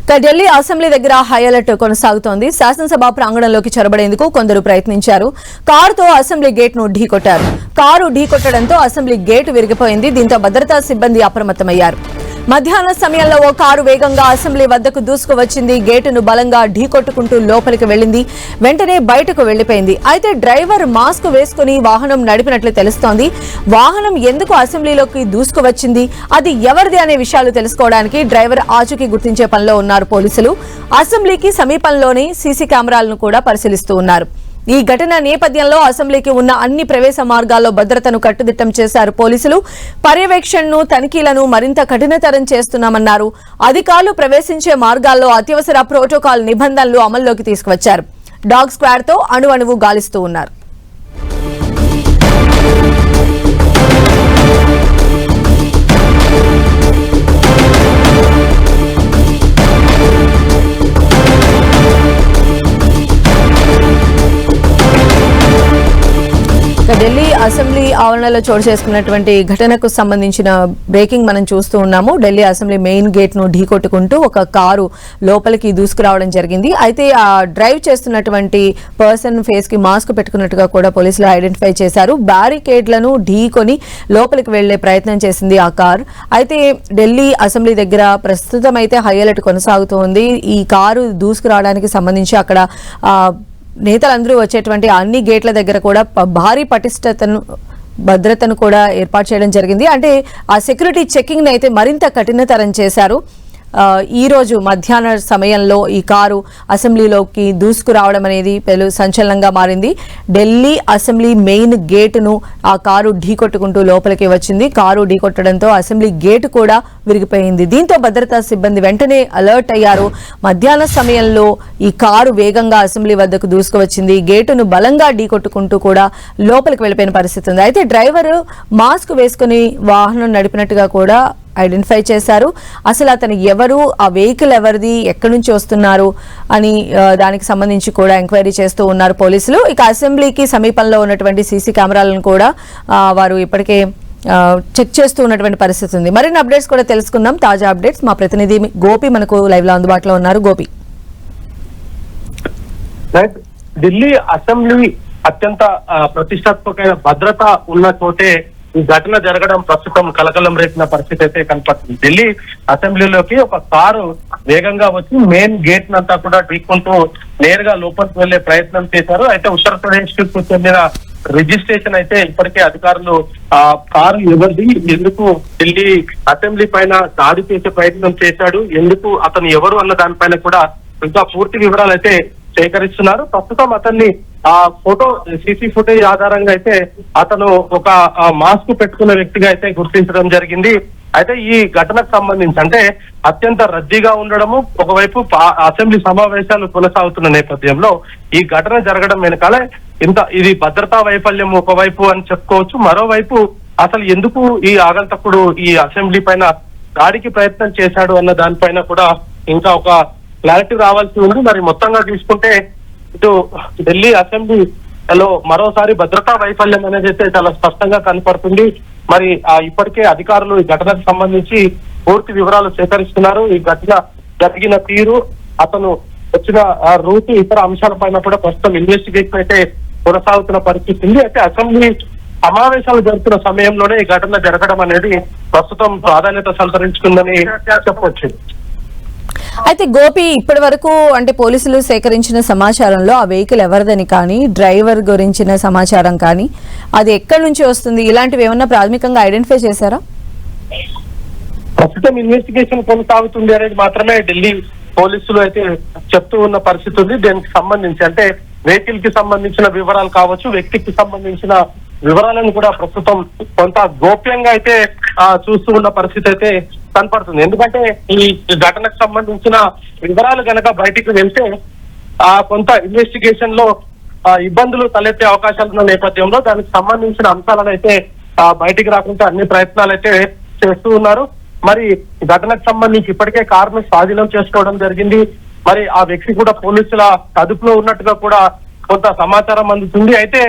Delhi assembly దగ్గర high alert కొనసాగుతోంది. శాసనసభ ప్రాంగణంలోకి చొరబడేందుకు కొందరు ప్రయత్నించారు. కారుతో అసెంబ్లీ గేట్ ను ఢీకొట్టారు. కారు ఢీకొట్టడంతో అసెంబ్లీ గేటు విరిగిపోయింది. దీంతో భద్రతా సిబ్బంది అప్రమత్తమయ్యారు. మధ్యాహ్న సమయంలో ఓ కారు వేగంగా అసెంబ్లీ వద్దకు దూసుకువచ్చింది. గేటును బలంగా ఢీకొట్టుకుంటూ లోపలికి వెళ్లింది. వెంటనే బయటకు వెళ్లిపోయింది. అయితే డ్రైవర్ మాస్క్ వేసుకుని వాహనం నడిపినట్లు తెలుస్తోంది. వాహనం ఎందుకు అసెంబ్లీలోకి దూసుకువచ్చింది, అది ఎవరిది అనే విషయాలు తెలుసుకోవడానికి డ్రైవర్ ఆచూకీ గుర్తించే పనిలో ఉన్నారు పోలీసులు. అసెంబ్లీకి సమీపంలోనే సీసీ కెమెరాలను కూడా పరిశీలిస్తూ ఉన్నారు. ఈ ఘటన నేపథ్యంలో అసెంబ్లీకి ఉన్న అన్ని ప్రవేశ మార్గాల్లో భద్రతను కట్టుదిట్టం చేశారు పోలీసులు. పర్యవేక్షణను, తనిఖీలను మరింత కఠినతరం చేస్తున్నామన్నారు. అధికారులు ప్రవేశించే మార్గాల్లో అత్యవసర ప్రోటోకాల్ నిబంధనలు అమల్లోకి తీసుకువచ్చారు. డాగ్ స్క్వాడ్ తో అణువణువు గాలిస్తూ ఉన్నారు. ఢిల్లీ అసెంబ్లీ ఆవరణలో చోటు చేసుకున్నటువంటి ఘటనకు సంబంధించిన బ్రేకింగ్ మనం చూస్తూ ఉన్నాము. ఢిల్లీ అసెంబ్లీ మెయిన్ గేట్ ను ఢీకొట్టుకుంటూ ఒక కారు లోపలికి దూసుకురావడం జరిగింది. అయితే ఆ డ్రైవ్ చేస్తున్నటువంటి పర్సన్ ఫేస్ కి మాస్క్ పెట్టుకున్నట్టుగా కూడా పోలీసులు ఐడెంటిఫై చేశారు. బ్యారికేడ్లను ఢీకొని లోపలికి వెళ్లే ప్రయత్నం చేసింది ఆ కారు. అయితే ఢిల్లీ అసెంబ్లీ దగ్గర ప్రస్తుతం అయితే హై అలర్ట్ కొనసాగుతోంది. ఈ కారు దూసుకురావడానికి సంబంధించి అక్కడ నేతలందరూ వచ్చేటువంటి అన్ని గేట్ల దగ్గర కూడా భారీ భద్రతను కూడా ఏర్పాటు చేయడం జరిగింది. అంటే ఆ సెక్యూరిటీ చెకింగ్ ని అయితే మరింత కఠినతరం చేశారు. ఈ రోజు మధ్యాహ్న సమయంలో ఈ కారు అసెంబ్లీలోకి దూసుకురావడం అనేది పెను సంచలనంగా మారింది. ఢిల్లీ అసెంబ్లీ మెయిన్ గేటును ఆ కారు ఢీకొట్టుకుంటూ లోపలికి వచ్చింది. కారు ఢీకొట్టడంతో అసెంబ్లీ గేటు కూడా విరిగిపోయింది. దీంతో భద్రతా సిబ్బంది వెంటనే అలర్ట్ అయ్యారు. మధ్యాహ్న సమయంలో ఈ కారు వేగంగా అసెంబ్లీ వద్దకు దూసుకువచ్చింది. గేటును బలంగా ఢీకొట్టుకుంటూ కూడా లోపలికి వెళ్ళిపోయిన పరిస్థితి ఉంది. అయితే డ్రైవర్ మాస్క్ వేసుకుని వాహనం నడిపినట్టుగా కూడా ఐడెంటిఫై చేశారు. అసలు అతను ఎవరు, ఆ వెహికల్ ఎవరిది, ఎక్కడి నుంచి వస్తున్నారు అని దానికి సంబంధించి కూడా ఎంక్వైరీ చేస్తూ ఉన్నారు పోలీసులు. ఇక అసెంబ్లీకి సమీపంలో ఉన్నటువంటి సీసీ కెమెరాలను కూడా వారు ఇప్పటికే చెక్ చేస్తూ ఉన్నటువంటి పరిస్థితి ఉంది. మరిన్ని అప్డేట్స్ కూడా తెలుసుకుందాం. తాజా అప్డేట్స్ మా ప్రతినిధి గోపి మనకు లైవ్ లో అందుబాటులో ఉన్నారు. గోపి, ఢిల్లీ అసెంబ్లీ అత్యంత ప్రతిష్టాత్మకమైన భద్రత ఉన్న చోటే ఈ ఘటన జరగడం ప్రస్తుతం కలకలం రేపిన పరిస్థితి అయితే కనపడుతుంది. ఢిల్లీ అసెంబ్లీలోకి ఒక కారు వేగంగా వచ్చి మెయిన్ గేట్ నంతా కూడా ఢీకొంటూ నేరుగా లోపలికి వెళ్లే ప్రయత్నం చేశారు. అయితే ఉత్తరప్రదేశ్ కు చెందిన రిజిస్ట్రేషన్ అయితే ఇప్పటికే అధికారులు ఆ కారు ఎవరిది, ఎందుకు ఢిల్లీ అసెంబ్లీ పైన దాడి చేసే ప్రయత్నం చేశాడు, ఎందుకు అతను ఎవరు అన్న దానిపైన కూడా ఇంకా పూర్తి వివరాలు అయితే సేకరిస్తున్నారు. ప్రస్తుతం అతన్ని ఆ ఫోటో సీసీ ఫుటేజ్ ఆధారంగా అయితే అతను ఒక మాస్క్ పెట్టుకున్న వ్యక్తిగా అయితే గుర్తించడం జరిగింది. అయితే ఈ ఘటనకు సంబంధించి అంటే అత్యంత రద్దీగా ఉండడము, ఒకవైపు అసెంబ్లీ సమావేశాలు కొనసాగుతున్న నేపథ్యంలో ఈ ఘటన జరగడం వెనకాలే ఇది భద్రతా వైఫల్యం ఒకవైపు అని చెప్పుకోవచ్చు. మరోవైపు అసలు ఎందుకు ఈ ఆగంతకుడు ఈ అసెంబ్లీ పైన దాడికి ప్రయత్నం చేశాడు అన్న దానిపైన కూడా ఇంకా ఒక క్లారిటీ రావాల్సి ఉంది. మరి మొత్తంగా తీసుకుంటే ఇటు ఢిల్లీ అసెంబ్లీలో మరోసారి భద్రతా వైఫల్యం అనేది అయితే చాలా స్పష్టంగా కనపడుతుంది. మరి ఇప్పటికే అధికారులు ఈ ఘటనకు సంబంధించి పూర్తి వివరాలు సేకరిస్తున్నారు. ఈ ఘటన జరిగిన తీరు, అతను వచ్చిన రూట్, ఇతర అంశాలపైన కూడా ప్రస్తుతం ఇన్వెస్టిగేషన్ అయితే కొనసాగుతున్న పరిస్థితి ఉంది. అయితే అసెంబ్లీ సమావేశాలు జరుగుతున్న సమయంలోనే ఈ ఘటన జరగడం అనేది ప్రస్తుతం ప్రాధాన్యత సంతరించుకుందని చెప్పవచ్చు. అయితే గోపి, ఇప్పటి వరకు అంటే పోలీసులు సేకరించిన సమాచారంలో ఆ వెహికల్ ఎవరిదని కానీ, డ్రైవర్ గురించిన సమాచారం కానీ, అది ఎక్కడి నుంచి వస్తుంది, ఇలాంటివి ఏమన్నా ప్రాథమికంగా ఐడెంటిఫై చేశారా? ప్రస్తుతం ఇన్వెస్టిగేషన్ కొనసాగుతుంది అనేది మాత్రమే ఢిల్లీ పోలీసులు అయితే చెప్తూ ఉన్న పరిస్థితి ఉంది. దీనికి సంబంధించి అంటే వెహికల్ కి సంబంధించిన వివరాలు కావచ్చు, వ్యక్తికి సంబంధించిన వివరాలను కూడా ప్రస్తుతం కొంత గోప్యంగా అయితే చూస్తూ ఉన్న పరిస్థితి అయితే కనపడుతుంది. ఎందుకంటే ఈ ఘటనకు సంబంధించిన వివరాలు గనక బయటికి వెళ్తే కొంత ఇన్వెస్టిగేషన్ లో ఇబ్బందులు తలెత్తే అవకాశాలు ఉన్న నేపథ్యంలో దానికి సంబంధించిన అంశాలను అయితే బయటికి రాకుండా అన్ని ప్రయత్నాలు అయితే చేస్తూ ఉన్నారు. మరి ఘటనకు సంబంధించి ఇప్పటికే కారును స్వాధీనం చేసుకోవడం జరిగింది. మరి ఆ వ్యక్తి కూడా పోలీసుల అదుపులో ఉన్నట్టుగా కూడా కొంత సమాచారం అందుతుంది. అయితే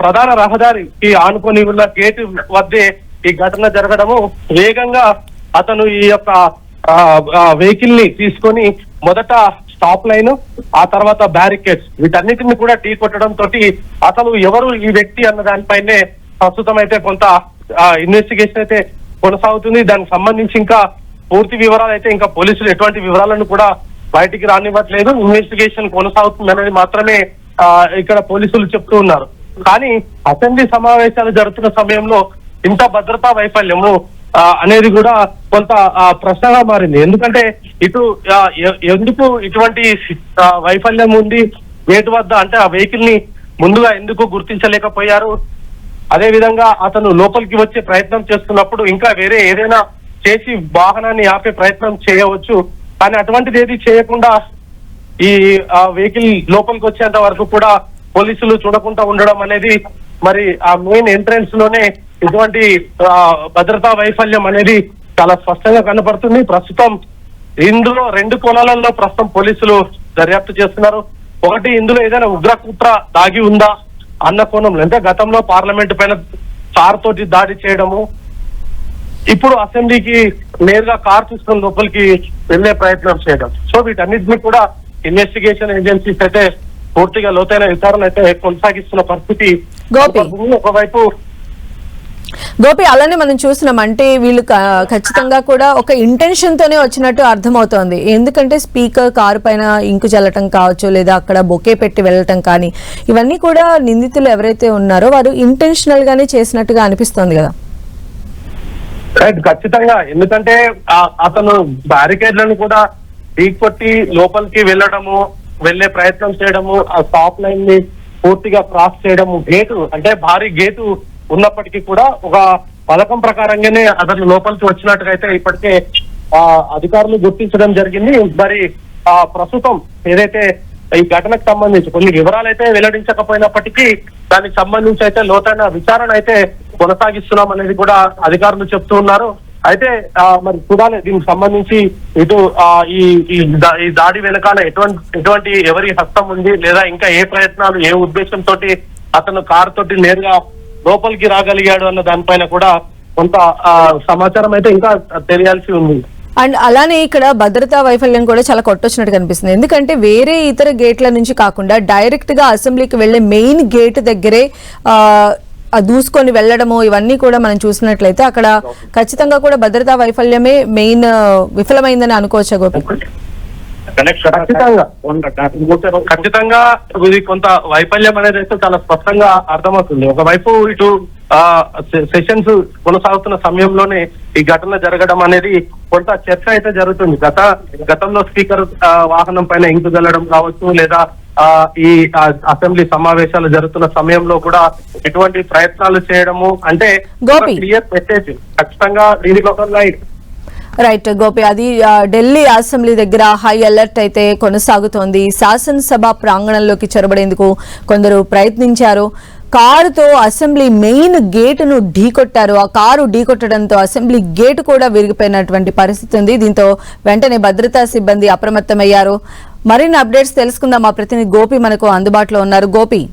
ప్రధాన రహదారికి ఆనుకొని ఉన్న గేటు వద్దే ఈ ఘటన జరగడము, వేగంగా అతను ఈ యొక్క వెహికల్ ని తీసుకొని మొదట స్టాప్ లైన్, ఆ తర్వాత బ్యారికేడ్స్ వీటన్నిటిని కూడా ఢీ కొట్టడం తోటి అసలు ఎవరు ఈ వ్యక్తి అన్న దానిపైనే ప్రస్తుతం అయితే కొంత ఇన్వెస్టిగేషన్ అయితే కొనసాగుతుంది. దానికి సంబంధించి ఇంకా పూర్తి వివరాలు అయితే ఇంకా పోలీసులు ఎటువంటి వివరాలను కూడా బయటికి రానివ్వట్లేదు. ఇన్వెస్టిగేషన్ కొనసాగుతుంది అనేది మాత్రమే ఇక్కడ పోలీసులు చెప్తూ ఉన్నారు. కానీ అసెంబ్లీ సమావేశాలు జరుగుతున్న సమయంలో ఇంత భద్రతా వైఫల్యము అనేది కూడా కొంత ప్రశ్నగా మారింది. ఎందుకంటే ఇటు ఎందుకు ఇటువంటి వైఫల్యం ఉంది గేట్ వద్ద, అంటే ఆ వెహికల్ ని ముందుగా ఎందుకు గుర్తించలేకపోయారు, అదే విధంగా అతను లోపలికి వచ్చే ప్రయత్నం చేస్తున్నప్పుడు ఇంకా వేరే ఏదైనా చేసి వాహనాన్ని ఆపే ప్రయత్నం చేయవచ్చు, కానీ అటువంటిది ఏది చేయకుండా ఈ వెహికల్ లోపలికి వచ్చేంత వరకు కూడా పోలీసులు చూడకుండా ఉండడం అనేది మరి ఆ మెయిన్ ఎంట్రన్స్ లోనే ఇటువంటి భద్రతా వైఫల్యం అనేది చాలా స్పష్టంగా కనపడుతుంది. ప్రస్తుతం ఇందులో 2 కోణాలలో ప్రస్తుతం పోలీసులు దర్యాప్తు చేస్తున్నారు. ఒకటి, ఇందులో ఏదైనా ఉగ్రకుట్ర దాగి ఉందా అన్న కోణంలో, అంటే గతంలో పార్లమెంట్ పైన కార్ తోటి దాడి చేయడము, ఇప్పుడు అసెంబ్లీకి నేరుగా కార్ తీసుకుని లోపలికి వెళ్లే ప్రయత్నం చేయడం. సో వీటన్నిటిని కూడా ఇన్వెస్టిగేషన్ ఏజెన్సీస్ అయితే పూర్తిగా లోతైన విచారణ అయితే కొనసాగిస్తున్న పరిస్థితి. ఒకవైపు గోపి, అలానే మనం చూస్తున్నాం, అంటే వీళ్ళు ఖచ్చితంగా కూడా ఒక ఇంటెన్షన్ తోనే వచ్చినట్టు అర్థమవుతోంది. ఎందుకంటే స్పీకర్ కారు పైన ఇంకు చల్లటం కావచ్చు, లేదా అక్కడ బొకే పెట్టి వెళ్ళటం కానీ, ఇవన్నీ కూడా నిందితులు ఎవరైతే ఉన్నారో వారు ఇంటెన్షనల్ గానే చేసినట్టుగా అనిపిస్తోంది కదా. రైట్, ఖచ్చితంగా. ఎందుకంటే అతను బ్యారికేడ్లను కూడా ఢీకొట్టి లోపలికి వెళ్లే ప్రయత్నం చేయడము, ఆ స్టాప్ లైన్ ని పూర్తిగా క్రాస్ చేయడము, గేటు అంటే భారీ గేటు ఉన్నప్పటికీ కూడా ఒక పథకం ప్రకారంగానే అతను లోపలికి వచ్చినట్టుగా అయితే ఇప్పటికే అధికారులు గుర్తించడం జరిగింది. మరి ప్రస్తుతం ఏదైతే ఈ ఘటనకు సంబంధించి కొన్ని వివరాలు అయితే వెల్లడించకపోయినప్పటికీ దానికి సంబంధించి అయితే లోతైన విచారణ అయితే కొనసాగిస్తున్నాం అనేది కూడా అధికారులు చెప్తూ ఉన్నారు. అయితే మరి చూడాలి దీనికి సంబంధించి ఇటు ఈ దాడి వెనకాల ఎటువంటి ఎవరి హస్తం ఉంది, లేదా ఇంకా ఏ ప్రయత్నాలు ఏ ఉద్దేశంతో అతను కారు తోటి నేరుగా లోపలికి రాగలిగాడు అన్న దానిపైన కూడా కొంత సమాచారం అయితే ఇంకా తెలియాల్సి ఉంది. అండ్ అలానే ఇక్కడ భద్రతా వైఫల్యం కూడా చాలా కొట్టొచ్చినట్టు కనిపిస్తుంది. ఎందుకంటే వేరే ఇతర గేట్ల నుంచి కాకుండా డైరెక్ట్ గా అసెంబ్లీకి వెళ్లే మెయిన్ గేట్ దగ్గరే దూసుకొని వెళ్లడము, ఇవన్నీ కూడా మనం చూసినట్లయితే అక్కడ ఖచ్చితంగా కూడా భద్రతా వైఫల్యమే మెయిన్ విఫలమైందని అనుకోవచ్చా గోపి? ఖచ్చితంగా ఇది కొంత వైఫల్యం అనేది అయితే చాలా స్పష్టంగా అర్థమవుతుంది. ఒకవైపు ఇటు సెషన్స్ కొనసాగుతున్న సమయంలోనే ఈ ఘటన జరగడం అనేది కొంత చర్చ అయితే జరుగుతుంది. గతంలో స్పీకర్ వాహనం పైన ఇంకు జల్లడం కావచ్చు, లేదా ఈ అసెంబ్లీ సమావేశాలు జరుగుతున్న సమయంలో కూడా ఎటువంటి ప్రయత్నాలు చేయడము, అంటే క్లియర్ మెసేజ్ ఖచ్చితంగా దీనికి ఒక లైట్. రైట్ గోపి, అది ఢిల్లీ అసెంబ్లీ దగ్గర హై అలర్ట్ అయితే కొనసాగుతోంది. శాసనసభ ప్రాంగణంలోకి చొరబడేందుకు కొందరు ప్రయత్నించారు. కారుతో అసెంబ్లీ మెయిన్ గేటును ఢీకొట్టారు. ఆ కారు ఢీకొట్టడంతో అసెంబ్లీ గేటు కూడా విరిగిపోయినటువంటి పరిస్థితి ఉంది. దీంతో వెంటనే భద్రతా సిబ్బంది అప్రమత్తమయ్యారు. మరిన్ని అప్డేట్స్ తెలుసుకుందాం. మా ప్రతినిధి గోపి మనకు అందుబాటులో ఉన్నారు. గోపి,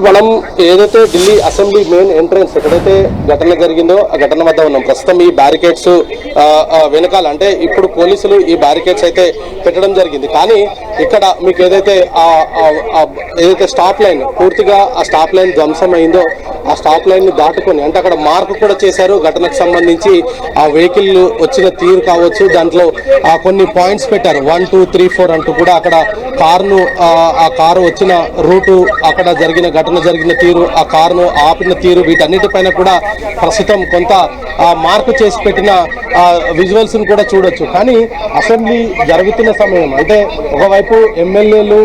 మనం ఏదైతే ఢిల్లీ అసెంబ్లీ మెయిన్ ఎంట్రన్స్ ఎక్కడైతే ఘటన జరిగిందో ఆ ఘటన వద్ద ఉన్నాం. ప్రస్తుతం ఈ బ్యారికేడ్స్ వెనకాల, అంటే ఇప్పుడు పోలీసులు ఈ బ్యారికేడ్స్ అయితే పెట్టడం జరిగింది. కానీ ఇక్కడ మీకు ఏదైతే స్టాప్ లైన్ పూర్తిగా ఆ స్టాప్ లైన్ ధ్వంసం అయిందో ఆ స్టాప్ లైన్ ని దాటుకొని, అంటే అక్కడ మార్క్ కూడా చేశారు ఘటనకు సంబంధించి. ఆ వెహికల్ వచ్చిన తీరు కావచ్చు, దాంట్లో కొన్ని పాయింట్స్ పెట్టారు 1, 2, 3, 4 అంటూ కూడా అక్కడ ఆ కారు వచ్చిన రూటు, అక్కడ ఘటన జరిగిన తీరు, ఆ కారును ఆపిన తీరు, వీటన్నిటిపైన కూడా ప్రస్తుతం కొంత మార్కు చేసి పెట్టిన విజువల్స్ ను కూడా చూడొచ్చు. కానీ అసెంబ్లీ జరుగుతున్న సమయం, అంటే ఒకవైపు ఎమ్మెల్యేలు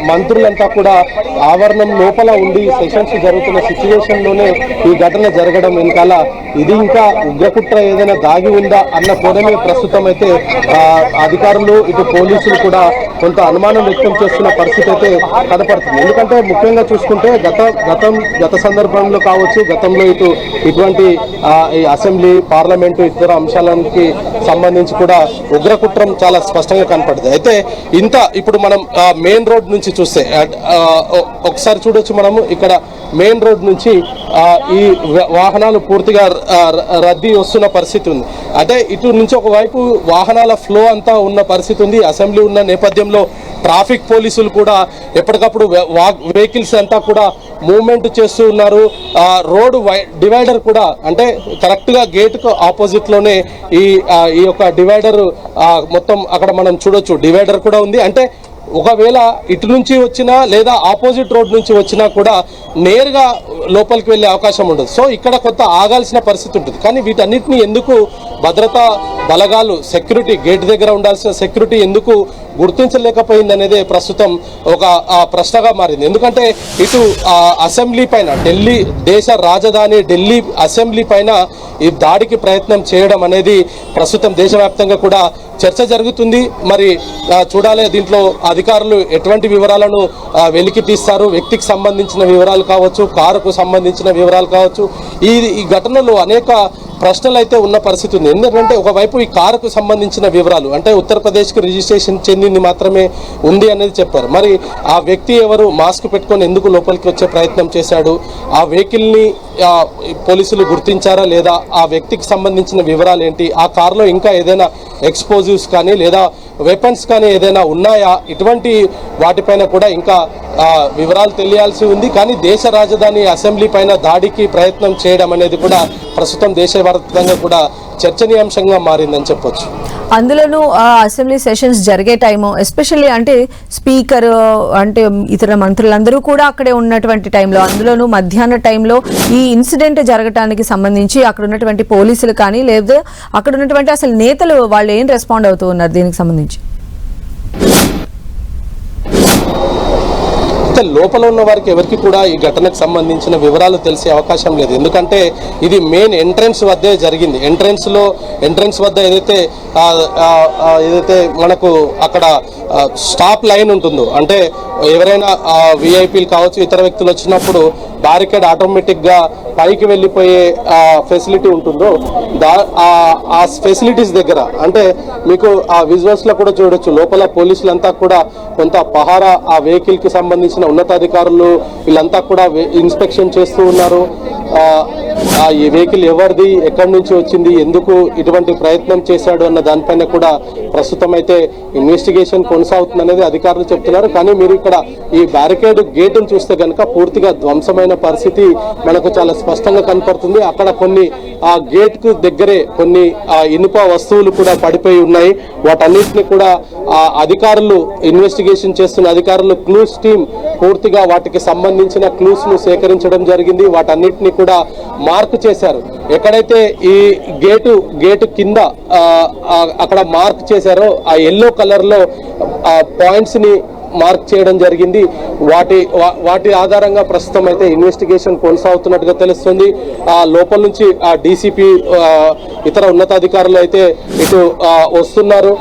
మంత్రులంతా కూడా ఆవరణం లోపల ఉండి సెషన్స్ జరుగుతున్న సిచ్యువేషన్ లోనే ఈ ఘటన జరగడం వెనకాల ఇది ఇంకా ఉగ్రకుట్ర ఏదైనా దాగి ఉందా అన్న కోణమే ప్రస్తుతం అయితే అధికారులు ఇటు పోలీసులు కూడా కొంత అనుమానం వ్యక్తం చేస్తున్న పరిస్థితి అయితే కనపడుతుంది. ఎందుకంటే ముఖ్యంగా చూసుకుంటే గత సందర్భంలో కావచ్చు, గతంలో ఇటువంటి ఈ అసెంబ్లీ పార్లమెంటు ఇతర అంశాలకి సంబంధించి కూడా ఉగ్రకుట్రం చాలా స్పష్టంగా కనపడుతుంది. అయితే ఇప్పుడు మనం మెయిన్ రోడ్ నుంచి చూస్తే ఒకసారి చూడొచ్చు మనము, ఇక్కడ మెయిన్ రోడ్ నుంచి ఈ వాహనాలు పూర్తిగా రద్దీ వస్తున్న పరిస్థితి ఉంది. అంటే ఇటు నుంచి ఒకవైపు వాహనాల ఫ్లో అంతా ఉన్న పరిస్థితి ఉంది. అసెంబ్లీ ఉన్న నేపథ్యంలో ట్రాఫిక్ పోలీసులు కూడా ఎప్పటికప్పుడు వెహికల్స్ అంతా కూడా మూవ్మెంట్ చేస్తూ ఉన్నారు. రోడ్డు డివైడర్ కూడా అంటే కరెక్ట్గా గేట్కు ఆపోజిట్లోనే ఈ యొక్క డివైడర్ మొత్తం అక్కడ మనం చూడొచ్చు, డివైడర్ కూడా ఉంది. అంటే ఒకవేళ ఇటు నుంచి వచ్చినా లేదా ఆపోజిట్ రోడ్ నుంచి వచ్చినా కూడా నేరుగా లోపలికి వెళ్ళే అవకాశం ఉండదు. సో ఇక్కడ కొంత ఆగాల్సిన పరిస్థితి ఉంటుంది. కానీ వీటన్నిటిని ఎందుకు భద్రతా బలగాలు సెక్యూరిటీ గేట్ దగ్గర ఉండాల్సిన సెక్యూరిటీ ఎందుకు గుర్తించలేకపోయింది అనేది ప్రస్తుతం ఒక ప్రశ్నగా మారింది. ఎందుకంటే ఇటు అసెంబ్లీ పైన ఢిల్లీ దేశ రాజధాని ఢిల్లీ అసెంబ్లీ పైన ఈ దాడికి ప్రయత్నం చేయడం అనేది ప్రస్తుతం దేశవ్యాప్తంగా కూడా చర్చ జరుగుతుంది. మరి చూడాలి దీంట్లో అధికారులు ఎటువంటి వివరాలను వెలికి తీస్తారు. వ్యక్తికి సంబంధించిన వివరాలు కావచ్చు, కారుకు సంబంధించిన వివరాలు కావచ్చు. ఈ ఘటనలో అనేక ప్రశ్నలు అయితే ఉన్న పరిస్థితి ఉంది. ఎందుకంటే ఒకవైపు ఈ కారుకు సంబంధించిన వివరాలు అంటే ఉత్తరప్రదేశ్కి రిజిస్ట్రేషన్ చెందింది మాత్రమే ఉంది అనేది చెప్పారు. మరి ఆ వ్యక్తి ఎవరు, మాస్క్ పెట్టుకొని ఎందుకు లోపలికి వచ్చే ప్రయత్నం చేశాడు, ఆ వెహికల్ని పోలీసులు గుర్తించారా లేదా, ఆ వ్యక్తికి సంబంధించిన వివరాలు ఏంటి, ఆ కారులో ఇంకా ఏదైనా ఎక్స్ప్లోజివ్స్ కానీ లేదా వెపన్స్ కానీ ఏదైనా ఉన్నాయా, ఇటువంటి వాటిపైన కూడా ఇంకా వివరాలు తెలియాల్సి ఉంది. కానీ దేశ రాజధాని అసెంబ్లీ పైన దాడికి ప్రయత్నం చేయడం అనేది కూడా ప్రస్తుతం దేశవ్యాప్తంగా కూడా చర్చనీయాంశంగా మారిందని చెప్పొచ్చు. అందులోనూ అసెంబ్లీ సెషన్స్ జరిగే టైము ఎస్పెషల్లీ అంటే స్పీకర్ అంటే ఇతర మంత్రులందరూ కూడా అక్కడే ఉన్నటువంటి టైంలో, అందులోనూ మధ్యాహ్న టైంలో ఈ ఇన్సిడెంట్ జరగటానికి సంబంధించి అక్కడ ఉన్నటువంటి పోలీసులు కానీ లేదా అక్కడ ఉన్నటువంటి అసలు నేతలు వాళ్ళు ఏం రెస్పాండ్ అవుతూ ఉన్నారు దీనికి సంబంధించి? లోపల ఉన్న వారికి ఎవరికి కూడా ఈ ఘటనకు సంబంధించిన వివరాలు తెలిసే అవకాశం లేదు. ఎందుకంటే ఇది మెయిన్ ఎంట్రన్స్ వద్దే జరిగింది. ఎంట్రన్స్ వద్ద ఏదైతే మనకు అక్కడ స్టాప్ లైన్ ఉంటుందో, అంటే ఎవరైనా విఐపీలు కావచ్చు ఇతర వ్యక్తులు వచ్చినప్పుడు బ్యారికేడ్ ఆటోమేటిక్గా పైకి వెళ్ళిపోయే ఫెసిలిటీ ఉంటుందో ఆ ఫెసిలిటీస్ దగ్గర అంటే మీకు ఆ విజువల్స్లో కూడా చూడొచ్చు. లోపల పోలీసులంతా కూడా కొంత పహారా ఆ వెహికల్కి సంబంధించిన ఉన్నతాధికారులు వీళ్ళంతా కూడా ఇన్స్పెక్షన్ చేస్తూ ఉన్నారు. ఈ వెహికల్ ఎవరిది, ఎక్కడి నుంచి వచ్చింది, ఎందుకు ఇటువంటి ప్రయత్నం చేశాడు అన్న దానిపైన కూడా ప్రస్తుతం అయితే ఇన్వెస్టిగేషన్ కొనసాగుతుంది అనేది అధికారులు చెప్తున్నారు. కానీ మీరు ఇక్కడ ఈ బ్యారికేడ్ గేటును చూస్తే కనుక పూర్తిగా ధ్వంసమైన పరిస్థితి మనకు చాలా స్పష్టంగా కనపడుతుంది. అక్కడ కొన్ని ఆ గేట్ కు దగ్గరే కొన్ని ఇనుప వస్తువులు కూడా పడిపోయి ఉన్నాయి. వాటన్నిటిని కూడా అధికారులు ఇన్వెస్టిగేషన్ చేస్తున్న అధికారులు క్లూస్ టీమ్ పూర్తిగా వాటికి సంబంధించిన క్లూస్ ను సేకరించడం జరిగింది. వాటన్నిటిని కూడా మార్క్ చేశారు. ఎక్కడైతే ఈ గేటు కింద అక్కడ మార్క్ చేశారో ఆ ఎల్లో కలర్ లో పాయింట్స్ ని మార్క్ చేయడం జరిగింది. వాటి ఆధారంగా ప్రస్తుతం అయితే ఇన్వెస్టిగేషన్ కొనసాగుతున్నట్టుగా తెలుస్తుంది. ఆ లోపల నుంచి ఆ డీసీపీ ఇతర ఉన్నతాధికారులు అయితే ఇటు వస్తున్నారు.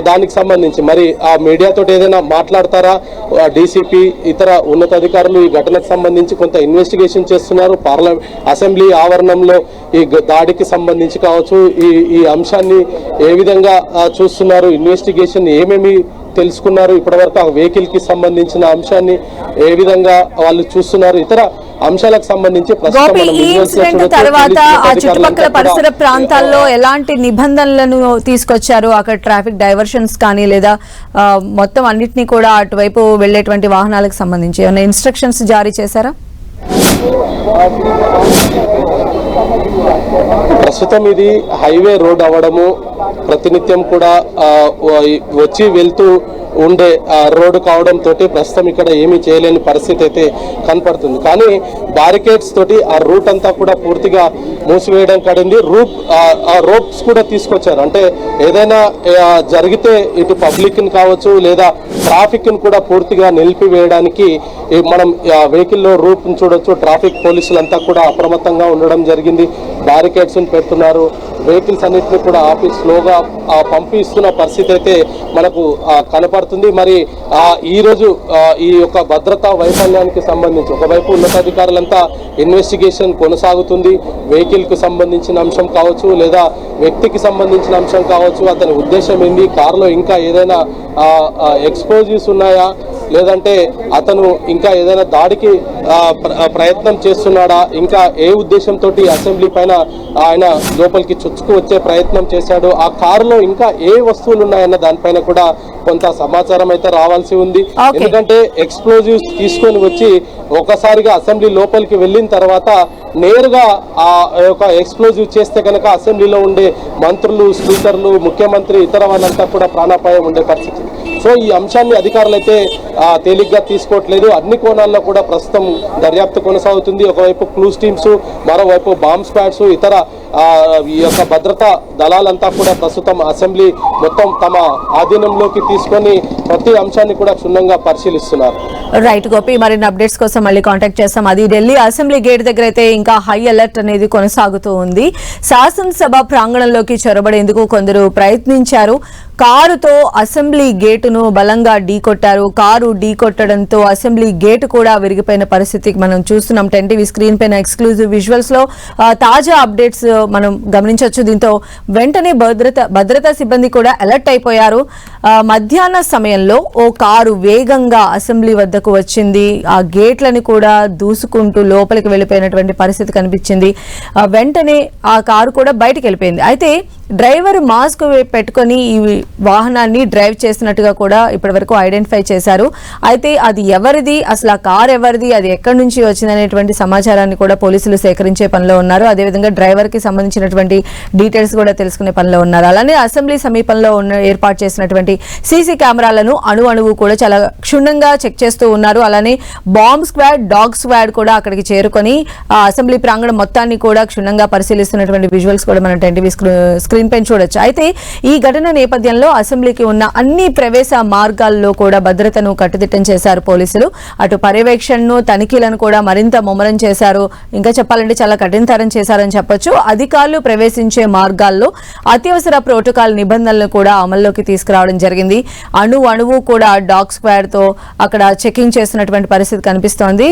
దానికి సంబంధించి మరి ఆ మీడియాతో ఏదైనా మాట్లాడతారా? డీసీపీ ఇతర ఉన్నతాధికారులు ఈ ఘటనకు సంబంధించి కొంత ఇన్వెస్టిగేషన్ చేస్తున్నారు. అసెంబ్లీ ఆవరణంలో ఈ దాడికి సంబంధించి కావచ్చు ఈ అంశాన్ని ఏ విధంగా చూస్తున్నారు, ఇన్వెస్టిగేషన్ ఏమేమి తెలుసుకున్నారు, ఇప్పటివరకు ఆ వెహికల్ కి సంబంధించిన అంశాన్ని ఏ విధంగా వాళ్ళు చూస్తున్నారు, ఇతర అంశాలకు సంబంధించి తర్వాత ఆ చుట్టుపక్కల పరిసర ప్రాంతాల్లో ఎలాంటి నిబంధనలను తీసుకొచ్చారు, అక్కడ ట్రాఫిక్ డైవర్షన్స్ కానీ లేదా మొత్తం అన్నిటినీ కూడా అటువైపు వెళ్లేటువంటి వాహనాలకు సంబంధించి ఏమైనా ఇన్స్ట్రక్షన్స్ జారీ చేశారా? ప్రస్తుతం ఇది హైవే రోడ్ అవ్వడము, ప్రతినిత్యం కూడా వచ్చి వెళ్తూ ఉండే రోడ్డు కావడంతో ప్రస్తుతం ఇక్కడ ఏమీ చేయలేని పరిస్థితి అయితే కనపడుతుంది. కానీ బ్యారికేడ్స్ తోటి ఆ రూట్ అంతా కూడా పూర్తిగా మూసివేయడం కడింది. రోప్స్ కూడా తీసుకొచ్చారు. అంటే ఏదైనా జరిగితే ఇటు పబ్లిక్ని కావచ్చు లేదా ట్రాఫిక్ని కూడా పూర్తిగా నిలిపివేయడానికి మనం వెహికల్లో రూట్ని చూడొచ్చు. ట్రాఫిక్ పోలీసులంతా కూడా అప్రమత్తంగా ఉండడం జరిగింది. బ్యారికేడ్స్ని పెడుతున్నారు. వెహికల్స్ అన్నింటినీ కూడా ఆపి స్లోగా పంపిస్తున్న పరిస్థితి అయితే మనకు కనపడుతుంది. మరి ఈరోజు ఈ యొక్క భద్రతా వైఫల్యానికి సంబంధించి ఒకవైపు ఉన్నతాధికారులంతా ఇన్వెస్టిగేషన్ కొనసాగుతుంది. వెహికల్ కు సంబంధించిన అంశం కావచ్చు లేదా వ్యక్తికి సంబంధించిన అంశం కావచ్చు, అతని ఉద్దేశం ఏంది, కారులో ఇంకా ఏదైనా ఎక్స్ప్లోజివ్స్ ఉన్నాయా లేదంటే అతను ఇంకా ఏదైనా దాడికి ప్రయత్నం చేస్తున్నాడా, ఇంకా ఏ ఉద్దేశంతో అసెంబ్లీ పైన ఆయన లోపలికి చొచ్చుకు వచ్చే ప్రయత్నం చేశాడు, ఆ కారులో ఇంకా ఏ వస్తువులు ఉన్నాయన్న దానిపైన కూడా కొంత సమాచారం అయితే రావాల్సి ఉంది. ఎందుకంటే ఎక్స్ప్లోజివ్స్ తీసుకొని వచ్చి ఒకసారిగా అసెంబ్లీ లోపలికి వెళ్ళిన తర్వాత నేరుగా ఆ యొక్క ఎక్స్ప్లోజివ్ చేస్తే కనుక అసెంబ్లీలో ఉండే మంత్రులు, స్పీకర్లు, ముఖ్యమంత్రి, ఇతర వాళ్ళంతా కూడా ప్రాణాపాయం ఉండే పరిస్థితి. సో ఈ అంశాన్ని అధికారులు అయితే తేలిగ్గా తీసుకోవట్లేదు. అన్ని కోణాల్లో కూడా ప్రస్తుతం దర్యాప్తు కొనసాగుతుంది. ఒకవైపు క్లూస్ టీమ్స్, మరోవైపు బాంబ్ స్క్వాడ్స్, ఇతర ఈ యొక్క భద్రతా దళాలంతా కూడా ప్రస్తుతం అసెంబ్లీ మొత్తం తమ ఆధీనంలోకి తీసుకొని ప్రతి అంశాన్ని కూడా క్షుణ్ణంగా పరిశీలిస్తున్నారు. రైట్ గోపి, మరిన్ని అప్డేట్స్ కోసం మళ్ళీ కాంటాక్ట్ చేస్తాం. అది ఢిల్లీ అసెంబ్లీ గేట్ దగ్గర అయితే ఇంకా హై అలర్ట్ అనేది కొనసాగుతూ ఉంది. శాసనసభ ప్రాంగణంలోకి చొరబడేందుకు కొందరు ప్రయత్నించారు. కారుతో అసెంబ్లీ గేటును బలంగా ఢీకొట్టారు. కారు ఢీకొట్టడంతో అసెంబ్లీ గేటు కూడా విరిగిపోయిన పరిస్థితి మనం చూస్తున్నాం. 10 టీవీ స్క్రీన్ పైన ఎక్స్క్లూజివ్ విజువల్స్ లో తాజా అప్డేట్స్ మనం గమనించవచ్చు. దీంతో వెంటనే భద్రతా సిబ్బంది కూడా అలర్ట్ అయిపోయారు. మధ్యాహ్న సమయంలో ఓ కారు వేగంగా అసెంబ్లీ వద్దకు వచ్చింది. ఆ గేట్లని కూడా దూసుకుంటూ లోపలికి వెళ్ళిపోయినటువంటి పరిస్థితి కనిపించింది. వెంటనే ఆ కారు కూడా బయటకు వెళ్ళిపోయింది. అయితే డ్రైవర్ మాస్క్ పెట్టుకొని ఈ వాహనాన్ని డ్రైవ్ చేసినట్టుగా కూడా ఇప్పటివరకు ఐడెంటిఫై చేశారు. అయితే అది ఎవరిది, అసలు ఆ కార్ ఎవరిది, అది ఎక్కడి నుంచి వచ్చిందనేటువంటి సమాచారాన్ని కూడా పోలీసులు సేకరించే పనిలో ఉన్నారు. అదేవిధంగా డ్రైవర్ కి సంబంధించినటువంటి డీటెయిల్స్ కూడా తెలుసుకునే పనిలో ఉన్నారు. అలానే అసెంబ్లీ సమీపంలో ఏర్పాటు చేసినటువంటి సీసీ కెమెరాలను అణువు కూడా చాలా క్షుణ్ణంగా చెక్ చేస్తూ ఉన్నారు. అలానే బాంబ్ స్క్వాడ్, డాగ్ స్క్వాడ్ కూడా అక్కడికి చేరుకొని ఆ అసెంబ్లీ ప్రాంగణం మొత్తాన్ని కూడా క్షుణ్ణంగా పరిశీలిస్తున్నటువంటి విజువల్స్ కూడా మనం 10 టీవీ స్క్రీన్ పైన చూడొచ్చు. అయితే ఈ ఘటన నేపథ్యంలో అసెంబ్లీకి ఉన్న అన్ని ప్రవేశ మార్గాల్లో కూడా భద్రతను కట్టుదిట్టం చేశారు పోలీసులు. అటు పర్యవేక్షణను, తనిఖీలను కూడా మరింత ముమ్మరం చేశారు. ఇంకా చెప్పాలంటే చాలా కఠినతరం చేశారని చెప్పొచ్చు. అధికారులు ప్రవేశించే మార్గాల్లో అత్యవసర ప్రోటోకాల్ నిబంధనలను కూడా అమల్లోకి తీసుకురావడం జరిగింది. అణువు కూడా డాగ్ స్క్వాడ్ తో అక్కడ చెకింగ్ చేస్తున్నటువంటి పరిస్థితి కనిపిస్తోంది.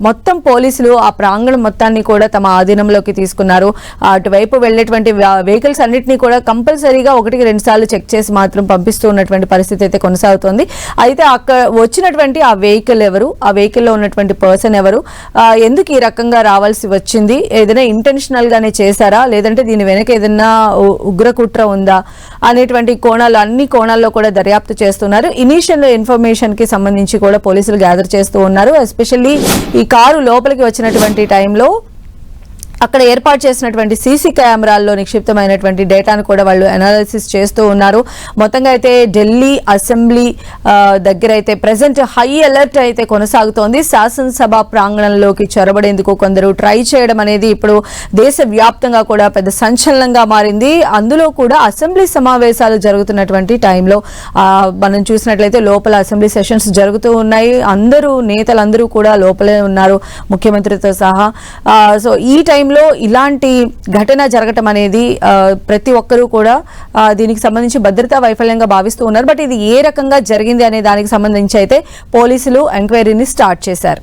మొత్తం పోలీసులు ఆ ప్రాంగణం మొత్తాన్ని కూడా తమ ఆధీనంలోకి తీసుకున్నారు. అటువైపు వెళ్లేటువంటి వెహికల్స్ అన్నింటినీ కూడా కంపల్సరీగా 1-2 సార్లు చెక్ చేసి మాత్రం పంపిస్తూ ఉన్నటువంటి పరిస్థితి అయితే కొనసాగుతోంది. అయితే అక్కడ వచ్చినటువంటి ఆ వెహికల్ ఎవరు, ఆ వెహికల్లో ఉన్నటువంటి పర్సన్ ఎవరు, ఎందుకు ఈ రకంగా రావాల్సి వచ్చింది, ఏదైనా ఇంటెన్షనల్ గానే చేశారా, లేదంటే దీని వెనక ఏదైనా ఉగ్రకుట్ర ఉందా అనేటువంటి కోణాలు, అన్ని కోణాల్లో కూడా దర్యాప్తు చేస్తున్నారు. ఇనీషియల్ ఇన్ఫర్మేషన్ కి సంబంధించి కూడా పోలీసులు గ్యాదర్ చేస్తూ ఉన్నారు. ఎస్పెషల్లీ ఈ కారు లోపలికి వచ్చినటువంటి టైంలో అక్కడ ఏర్పాటు చేసినటువంటి సీసీ కెమెరాల్లో నిక్షిప్తమైనటువంటి డేటాను కూడా వాళ్ళు అనాలిసిస్ చేస్తూ ఉన్నారు. మొత్తంగా అయితే ఢిల్లీ అసెంబ్లీ దగ్గర అయితే ప్రెసెంట్ హై అలర్ట్ అయితే కొనసాగుతోంది. శాసనసభ ప్రాంగణంలోకి చొరబడేందుకు కొందరు ట్రై చేయడం అనేది ఇప్పుడు దేశవ్యాప్తంగా కూడా పెద్ద సంచలనంగా మారింది. అందులో కూడా అసెంబ్లీ సమావేశాలు జరుగుతున్నటువంటి టైంలో మనం చూసినట్లయితే లోపల అసెంబ్లీ సెషన్స్ జరుగుతూ ఉన్నాయి. నేతలందరూ కూడా లోపలే ఉన్నారు, ముఖ్యమంత్రితో సహా. సో ఈ టైం ఇలాంటి ఘటన జరగటం అనేది ప్రతి ఒక్కరూ కూడా దీనికి సంబంధించి భద్రతా వైఫల్యంగా భావిస్తూ ఉన్నారు. బట్ ఇది ఏ రకంగా జరిగింది అనే దానికి సంబంధించి అయితే పోలీసులు ఎంక్వైరీని స్టార్ట్ చేశారు.